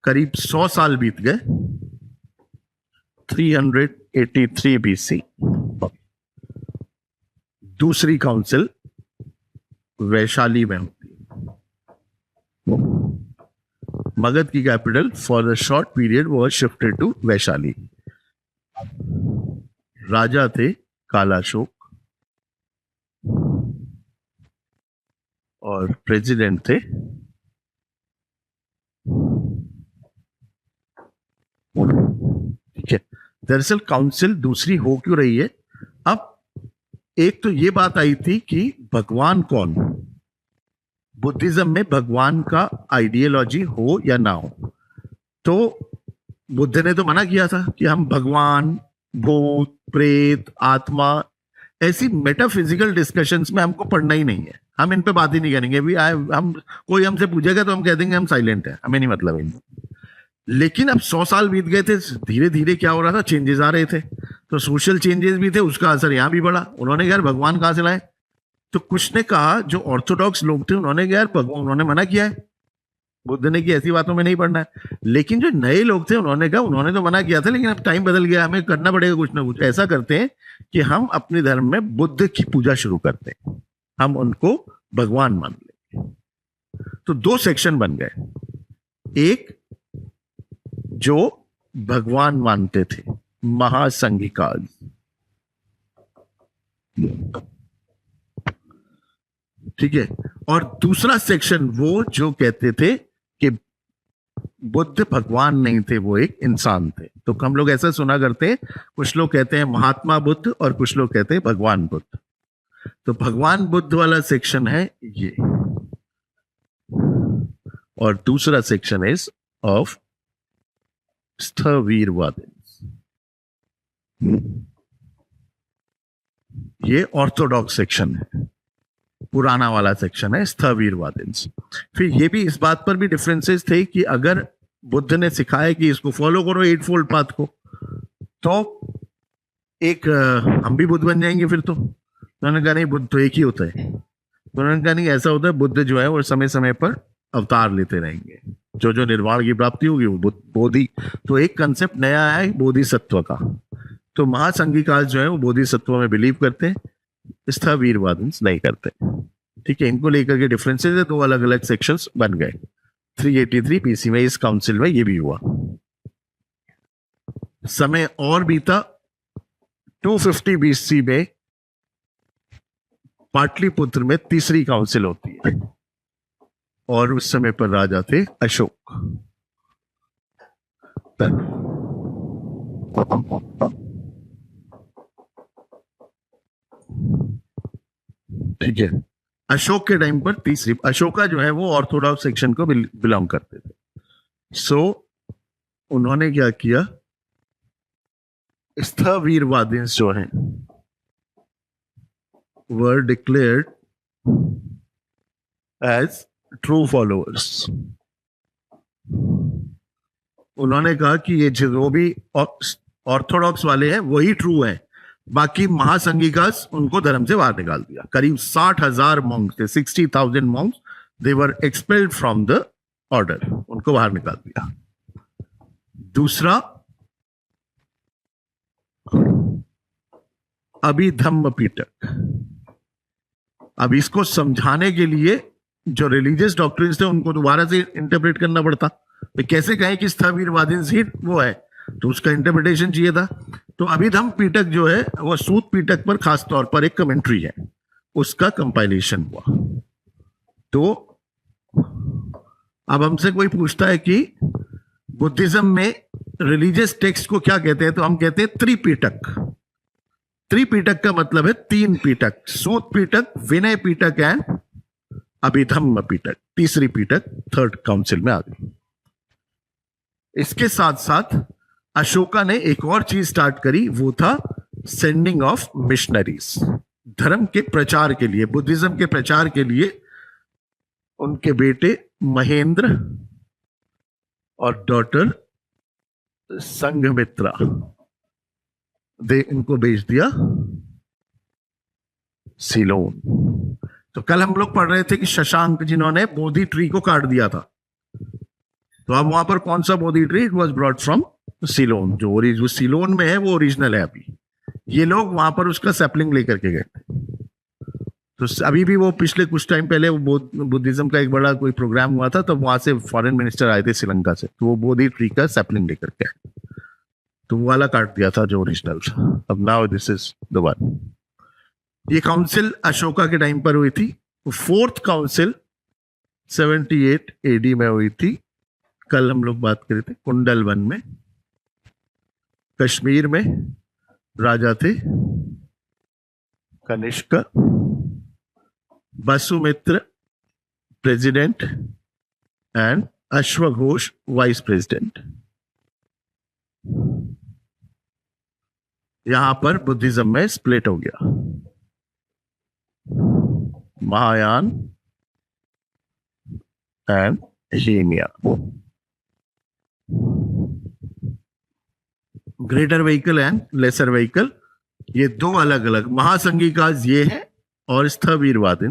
करीब 100 साल बीत गए, 383 BC दूसरी काउंसिल वैशाली में होती है। मगध की capital for the short period was shifted to Vaishali. राजा थे कालाशोक और प्रेसिडेंट थे ठीक है। दरअसल काउंसिल दूसरी हो क्यों रही है? अब एक तो ये बात आई थी कि भगवान कौन, बुद्धिज्म में भगवान का आइडियोलॉजी हो या ना हो। तो बुद्ध ने तो मना किया था कि हम भगवान, भूत, प्रेत, आत्मा, ऐसी मेटाफिजिकल डिस्कशंस में हमको पढ़ना ही नहीं है। हम इन पे बात ही नहीं करेंगे। भी हम कोई हमसे पूछेगा तो हम कह देंगे हम साइलेंट है, हमें नहीं मतलब इन। लेकिन अब 100 साल बीत गए थे, धीरे धीरे क्या हो रहा था, चेंजेस आ रहे थे। तो सोशल चेंजेस भी थे, उसका असर यहाँ भी पड़ा। उन्होंने यार भगवान कहाँ से लाए? तो कुछ ने कहा, जो ऑर्थोडॉक्स लोग थे उन्होंने यार भगवान, उन्होंने मना किया है बुद्ध ने कि ऐसी बातों में नहीं पढ़ना है। लेकिन जो नए लोग थे उन्होंने कहा उन्होंने तो मना किया था, लेकिन अब टाइम बदल गया, हमें करना पड़ेगा कुछ ना कुछ। ऐसा करते हैं कि हम अपने धर्म में बुद्ध की पूजा शुरू करते हैं, हम उनको भगवान मान लेंगे। तो दो सेक्शन बन गए। एक जो भगवान मानते थे, महासंघिकाज, ठीक है। और दूसरा सेक्शन वो जो कहते थे कि बुद्ध भगवान नहीं थे, वो एक इंसान थे। तो हम लोग ऐसा सुना करते हैं, कुछ लोग कहते हैं महात्मा बुद्ध और कुछ लोग कहते हैं भगवान बुद्ध। तो भगवान बुद्ध वाला सेक्शन है ये, और दूसरा सेक्शन इज ऑफ स्थवीरवाद। ये ऑर्थोडॉक्स सेक्शन है, पुराना वाला सेक्शन है स्थवीरवादिन्स। फिर ये भी इस बात पर भी डिफरेंसेस थे कि अगर बुद्ध ने सिखाया कि इसको फॉलो करो, 8 फोल्ड पाथ को, तो एक हम भी बुद्ध बन जाएंगे फिर। तो उन्होंने कहा नहीं, बुद्ध तो एक ही होता है। तो उन्होंने कहा नहीं, ऐसा होता है, बुद्ध जो है वो समय समय पर अवतार लेते रहेंगे, जो जो निर्वाण की प्राप्ति होगी वो बोधि। तो एक कंसेप्ट नया है बोधिसत्व का। तो महासंघिकाल जो है वो बोधिसत्व में बिलीव करते हैं, स्थवीरवाद नहीं करते, ठीक है। इनको लेकर के डिफरेंसेस है, दो अलग अलग सेक्शंस बन गए। 383 BC में इस काउंसिल में ये भी हुआ। समय और बीता, 250 BC में पाटलिपुत्र में तीसरी काउंसिल होती है और उस समय पर राजा थे अशोक। ठीक है, अशोक के टाइम पर तीसरी, अशोका जो है वो ऑर्थोडॉक्स सेक्शन को बिलोंग करते थे। सो उन्होंने क्या किया, स्थवीरवादिन्स जो हैं वर डिक्लेयर्ड एज ट्रू फॉलोअर्स। उन्होंने कहा कि ये जो भी ऑर्थोडॉक्स वाले हैं वही ट्रू हैं, बाकी महासंघिकास उनको धर्म से बाहर निकाल दिया। करीब 60,000 मॉन्क्स थे, 60,000 Monks, they were expelled from the order, उनको बाहर निकाल दिया। दूसरा अभिधम्म पिटक। अब इसको समझाने के लिए जो रिलीजियस डॉक्ट्रिन्स थे उनको दोबारा से इंटरप्रेट करना पड़ता। तो कैसे कहें कि स्थवीरवादी ही वो है, तो उसका इंटरप्रिटेशन चाहिए था। तो अभिधम्म पिटक जो है वो सूत पिटक पर खास तौर पर एक कमेंट्री है, उसका कंपाइलेशन हुआ। तो अब हमसे कोई पूछता है कि बुद्धिज्म में रिलीजियस टेक्स्ट को क्या कहते हैं, तो हम कहते हैं त्रिपीटक। त्रिपीटक का मतलब है 3 पीटक, सूत पीटक, विनय पीटक एंड अभिधम्म पीटक। तीसरी पीटक 3rd काउंसिल में आ गई। इसके साथ साथ अशोका ने एक और चीज स्टार्ट करी, वो था सेंडिंग ऑफ मिशनरीज। धर्म के प्रचार के लिए, बुद्धिज्म के प्रचार के लिए उनके बेटे महेंद्र और डॉटर संघमित्रा इनको भेज दिया सीलोन। तो कल हम लोग पढ़ रहे थे कि शशांक जिन्होंने बोधि ट्री को काट दिया था, तो अब वहां पर कौन सा Bodhi tree? It was brought from Ceylon. जो सीलोन में है वो ओरिजिनल है। अभी ये लोग वहां पर उसका सैपलिंग लेकर के गए थे। तो अभी भी वो पिछले कुछ टाइम पहले वो बुद्धिज्म का एक बड़ा कोई प्रोग्राम हुआ था, तब वहां से फॉरेन मिनिस्टर आए थे श्रीलंका से, तो वो बोधि ट्री का सैपलिंग लेकर के आए, तो वो वाला काट दिया था जो ओरिजिनल था। अब now this is the one. ये काउंसिल अशोका के टाइम पर हुई थी। 4th काउंसिल 78 AD में हुई थी। कल हम लोग बात कर रहे थे कुंडल वन में। कश्मीर में राजा थे कनिष्क, वसुमित्र प्रेसिडेंट एंड अश्वघोष वाइस प्रेसिडेंट। यहां पर बुद्धिज्म में स्प्लिट हो गया, Mahayana and Hinayana. Greater vehicle and lesser vehicle, ये 2 अलग अलग। महासंघिकाज ये है और स्थवीरवाद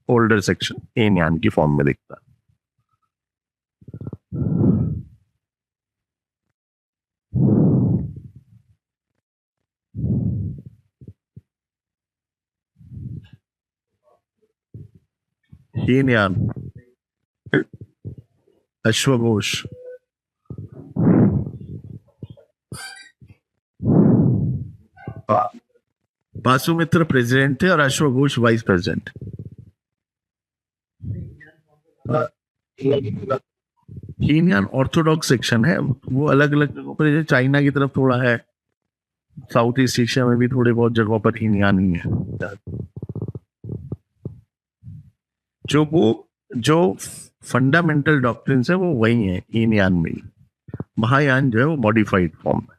ओल्डर सेक्शन हीनयान की फॉर्म में दिखता है। हीनयान, अश्वघोष, वासुमित्र प्रेसिडेंट थे और अश्वघोष vice president. Hinayana orthodox section है, वो अलग अलग जगहों पर, जैसे चाइना की तरफ थोड़ा है, साउथ ईस्ट एशिया में भी थोड़े बहुत जगहों पर हीनयान ही है। जो फंडामेंटल डॉक्ट्रिन्स है वो वही है हीनयान में। महायान जो है वो मॉडिफाइड फॉर्म है।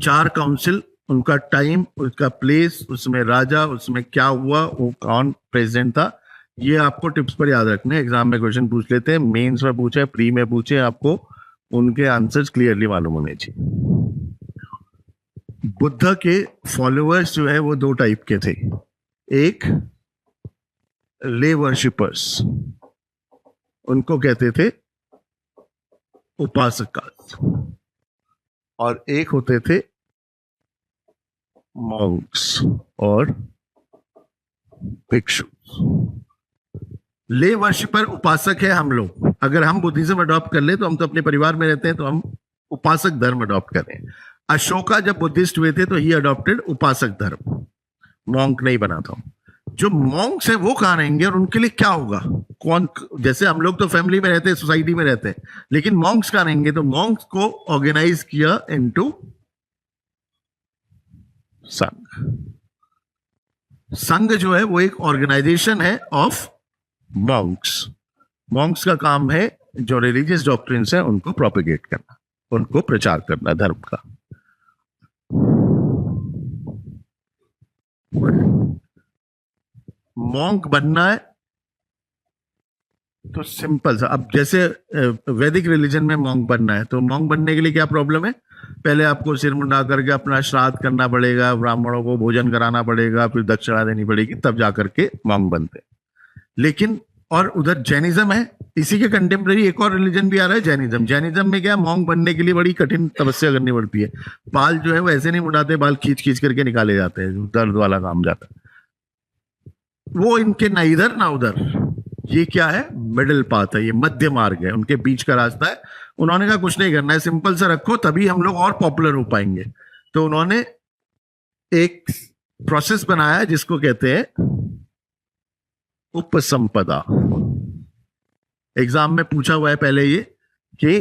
चार काउंसिल, उनका टाइम, उसका प्लेस, उसमें राजा, उसमें क्या हुआ, वो कौन प्रेसिडेंट था, ये आपको टिप्स पर याद रखने। एग्जाम में क्वेश्चन पूछ लेते हैं, मेंस में पूछे, प्री में पूछे, आपको उनके आंसर्स क्लियरली मालूम होने चाहिए। बुद्ध के फॉलोअर्स जो है वो 2 टाइप के थे। एक ले वर्शिपर्स, उनको कहते थे उपासक, और एक होते थे मॉन्क्स और भिक्षु। ले वर्शिपर उपासक है हम लोग। अगर हम बुद्धिज्म अडॉप्ट कर ले तो हम तो अपने परिवार में रहते हैं, तो हम उपासक धर्म अडॉप्ट करें। अशोका जब बुद्धिस्ट हुए थे तो ही अडॉप्टेड उपासक धर्म, मॉन्क नहीं बना था। जो मॉन्क्स है वो कहाँ रहेंगे और उनके लिए क्या होगा? कौन, जैसे हम लोग तो फैमिली में रहते हैं, सोसाइटी में रहते हैं, लेकिन मॉन्क्स कहाँ रहेंगे? तो मॉन्क्स को ऑर्गेनाइज किया इनटू संघ। संघ जो है वो एक ऑर्गेनाइजेशन है ऑफ मॉन्क्स। मॉन्क्स का काम है जो रिलीजियस डॉक्ट्रिन्स है उनको प्रोपेगेट करना, उनको प्रचार करना धर्म का। मॉन्क बनना है तो सिंपल सा, अब जैसे वैदिक रिलीजन में मॉन्क बनना है, तो मॉन्क बनने के लिए क्या प्रॉब्लम है? पहले आपको सिर मुंडा करके अपना श्राद्ध करना पड़ेगा, ब्राह्मणों को भोजन कराना पड़ेगा, फिर दक्षिणा देनी पड़ेगी, तब जाकर के मॉन्क बनते। लेकिन और उधर जैनिज्म है, इसी के कंटेम्प्रेरी एक और रिलीजन भी आ रहा है जैनिज्म। जैनिज्म में क्या, मॉन्क बनने के लिए बड़ी कठिन तपस्या करनी पड़ती है। बाल जो है वो ऐसे नहीं मुड़ाते, बाल खींच खींच करके निकाले जाते हैं, दर्द वाला काम जाता है। वो इनके ना इधर ना उधर, ये क्या है? मिडिल पाथ है, ये मध्य मार्ग है, उनके बीच का रास्ता है। उन्होंने कहा कुछ नहीं करना है, सिंपल सा रखो, तभी हम लोग और पॉपुलर हो पाएंगे। तो उन्होंने एक प्रोसेस बनाया जिसको कहते हैं उपसंपदा। एग्जाम में पूछा हुआ है पहले ये कि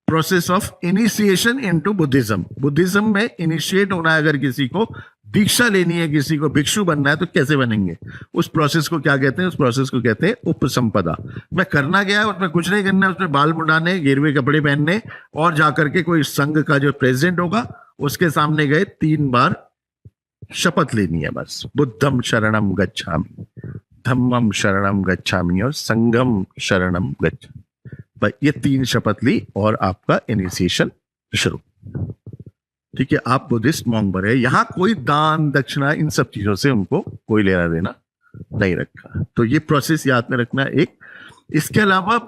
process of initiation into Buddhism, Buddhism में इनिशिएट होना है, अगर किसी को दीक्षा लेनी है, किसी को भिक्षु बनना है तो कैसे बनेंगे, उस प्रोसेस को क्या कहते हैं, उस प्रोसेस को कहते हैं उपसंपदा। मैं करना गया, उसमें कुछ नहीं करना, उसमें बाल मुंडाने, गेरुए कपड़े पहनने और जाकर के कोई संघ का जो प्रेसिडेंट होगा उसके सामने गए 3 बार शपथ लेनी है बस, बुद्धम शरणम गच्छामि, धम्मम शरणम गच्छामि और संघम शरणम गच्छामि। ये 3 शपथ ली और आपका इनिशिएशन शुरू। ठीक है, आप बुद्धिस्ट मॉन्क बने। यहाँ कोई दान दक्षिणा इन सब चीजों से उनको कोई लेना देना नहीं रखा। तो ये प्रोसेस याद में रखना एक। इसके अलावा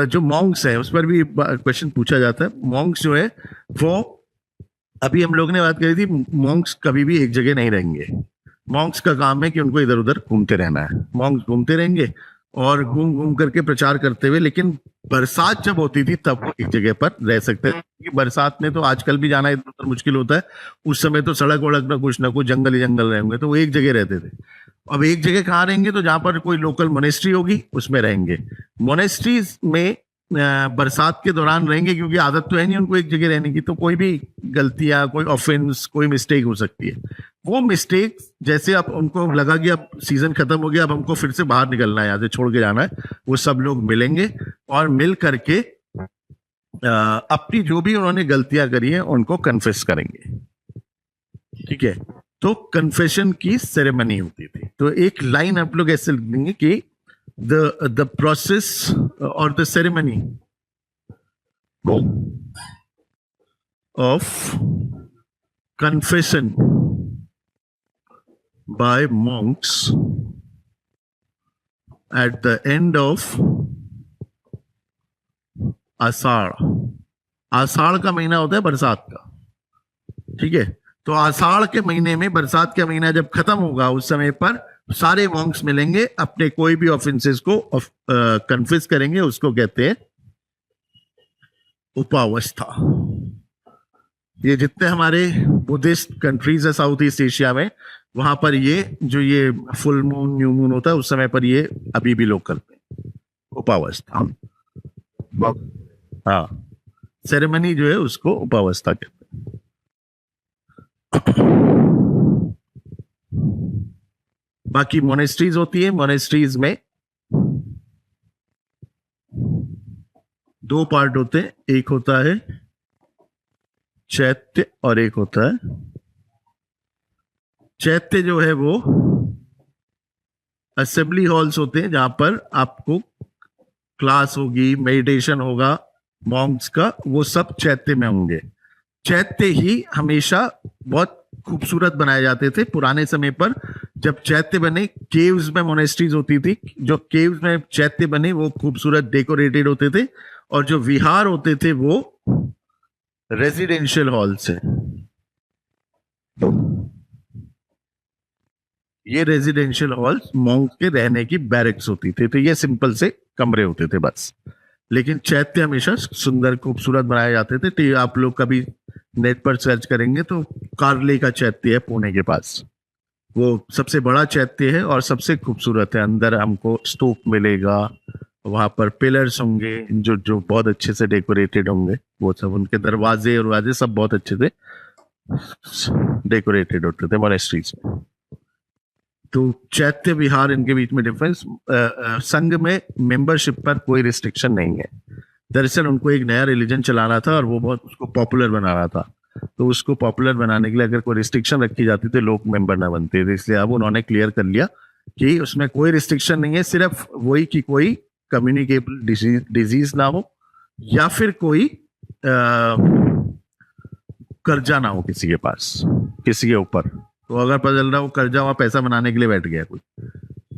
जो मॉन्क्स है उस पर भी क्वेश्चन पूछा जाता है। मॉन्क्स जो है वो, अभी हम लोग ने बात करी थी, मॉन्क्स कभी भी एक जगह नहीं रहेंगे। मॉन्क्स का काम है कि उनको इधर उधर घूमते रहना है। मॉन्क्स घूमते रहेंगे और घूम घूम करके प्रचार करते हुए, लेकिन बरसात जब होती थी तब वो एक जगह पर रह सकते थे। बरसात में तो आजकल भी जाना इधर उधर मुश्किल होता है, उस समय तो सड़क वड़क ना कुछ जंगल ही जंगल रहेंगे, तो वो एक जगह रहते थे। अब एक जगह कहाँ रहेंगे, तो जहां पर कोई लोकल मोनेस्ट्री होगी उसमें रहेंगे। मोनेस्ट्रीज में बरसात के दौरान रहेंगे, क्योंकि आदत तो है नहीं उनको एक जगह रहने की, तो कोई भी गलतियां, कोई ऑफेंस, कोई मिस्टेक हो सकती है। वो मिस्टेक जैसे अब उनको लगा कि अब सीजन खत्म हो गया, अब हमको फिर से बाहर निकलना है, यहाँ से छोड़ के जाना है, वो सब लोग मिलेंगे और मिल करके अपनी जो भी उन्होंने गलतियां करी है उनको कन्फेस करेंगे। ठीक है, तो कन्फेशन की सेरेमनी होती थी। तो एक लाइन आप लोग ऐसे लिख देंगे कि the process or the ceremony of confession by monks at the end of आषाढ़। आषाढ़ का महीना होता है बरसात का। ठीक है, तो आषाढ़ के महीने में, बरसात का महीना जब खत्म होगा उस समय पर सारे मॉन्क्स मिलेंगे, अपने कोई भी ऑफेंसेस को कन्फेस करेंगे, उसको कहते हैं उपावस्था। ये जितने हमारे बुद्धिस्ट कंट्रीज है साउथ ईस्ट एशिया में, वहां पर ये जो ये फुल मून न्यू मून होता है उस समय पर ये अभी भी लोग करते हैं उपावस्था। हाँ, सेरेमनी जो है उसको उपावस्था कहते हैं। बाकी मोनेस्ट्रीज होती है, मोनेस्ट्रीज में 2 पार्ट होते हैं, एक होता है चैत्य और एक होता है, चैत्य जो है वो असेंबली हॉल्स होते हैं जहां पर आपको क्लास होगी, मेडिटेशन होगा मॉन्क्स का, वो सब चैत्य में होंगे। चैत्य ही हमेशा बहुत खूबसूरत बनाए जाते थे। पुराने समय पर जब चैत्य बने, केव्स में मोनेस्ट्रीज होती थी, जो केव्स में चैत्य बने वो खूबसूरत डेकोरेटेड होते थे, और जो विहार होते थे वो रेजिडेंशियल हॉल्स है। ये रेजिडेंशियल हॉल्स मॉन्क के रहने की बैरक्स होती थी, तो ये सिंपल से कमरे होते थे बस। लेकिन चैत्य हमेशा सुंदर खूबसूरत बनाए जाते थे। तो आप लोग कभी नेट पर सर्च करेंगे तो कार्ले का चैत्य है पुणे के पास, वो सबसे बड़ा चैत्य है और सबसे खूबसूरत है। अंदर हमको स्तूप मिलेगा, वहां पर पिलर्स होंगे जो बहुत अच्छे से डेकोरेटेड होंगे, वो सब उनके दरवाजे और वाजे सब बहुत अच्छे से डेकोरेटेड होते थे मोनेस्ट्रीज में। तो चैत्य विहार, इनके बीच में डिफरेंस। संघ में मेंबरशिप पर कोई रिस्ट्रिक्शन नहीं है। दरअसल उनको एक नया रिलीजन चलाना था और वो बहुत उसको पॉपुलर बनाना था, तो उसको पॉपुलर बनाने के लिए अगर कोई रिस्ट्रिक्शन रखी जाती तो लोग मेंबर ना बनते थे। इसलिए अब उन्होंने क्लियर कर लिया कि उसमें कोई रिस्ट्रिक्शन नहीं है, सिर्फ वही कि कोई कम्युनिकेबल डिजीज ना हो या फिर कोई कर्जा ना हो किसी के पास, किसी के ऊपर। तो अगर पता चल रहा वो कर्जा हुआ पैसा बनाने के लिए बैठ गया कोई,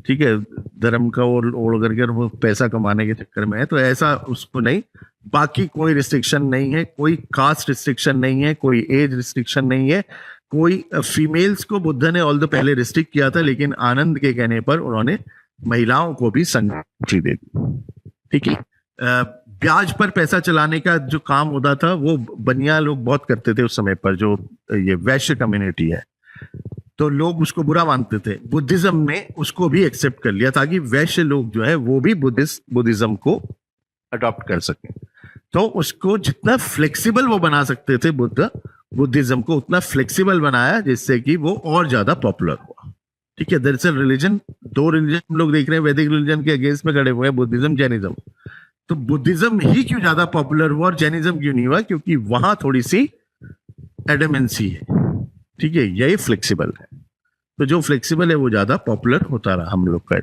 ठीक है, धर्म का ओढ़ करके वो पैसा कमाने के चक्कर में है, तो ऐसा उसको नहीं। बाकी कोई रिस्ट्रिक्शन नहीं है, कोई कास्ट रिस्ट्रिक्शन नहीं है, कोई एज रिस्ट्रिक्शन नहीं है, कोई फीमेल्स को बुद्ध ने ऑल द पहले रिस्ट्रिक्ट किया था, लेकिन आनंद के कहने पर उन्होंने महिलाओं को भी संगति दे दी। ठीक है, ब्याज पर पैसा चलाने का जो काम होता था वो बनिया लोग बहुत करते थे उस समय पर, जो ये वैश्य कम्युनिटी है। तो लोग उसको बुरा मानते थे। बुद्धिज्म ने उसको भी एक्सेप्ट कर लिया ताकि वैश्य लोग जो है वो भी बुद्धिज्म को अडॉप्ट कर सके। तो उसको जितना फ्लेक्सिबल वो बना सकते थे बुद्धिज्म को उतना फ्लेक्सिबल बनाया जिससे कि वो और ज्यादा पॉपुलर हुआ। ठीक है, दरअसल रिलीजन, दो रिलीजन हम लोग देख रहे हैं वैदिक रिलीजन के अगेंस्ट में खड़े हुए हैं, बुद्धिज्म जैनिज्म। तो बुद्धिज्म ही क्यों ज्यादा पॉपुलर हुआ और जैनिज्म क्यों नहीं हुआ? क्योंकि वहां थोड़ी सी एडमेंसी है। ठीक है, यही फ्लेक्सिबल है। तो जो फ्लेक्सिबल है वो ज्यादा पॉपुलर होता रहा हम लोग का।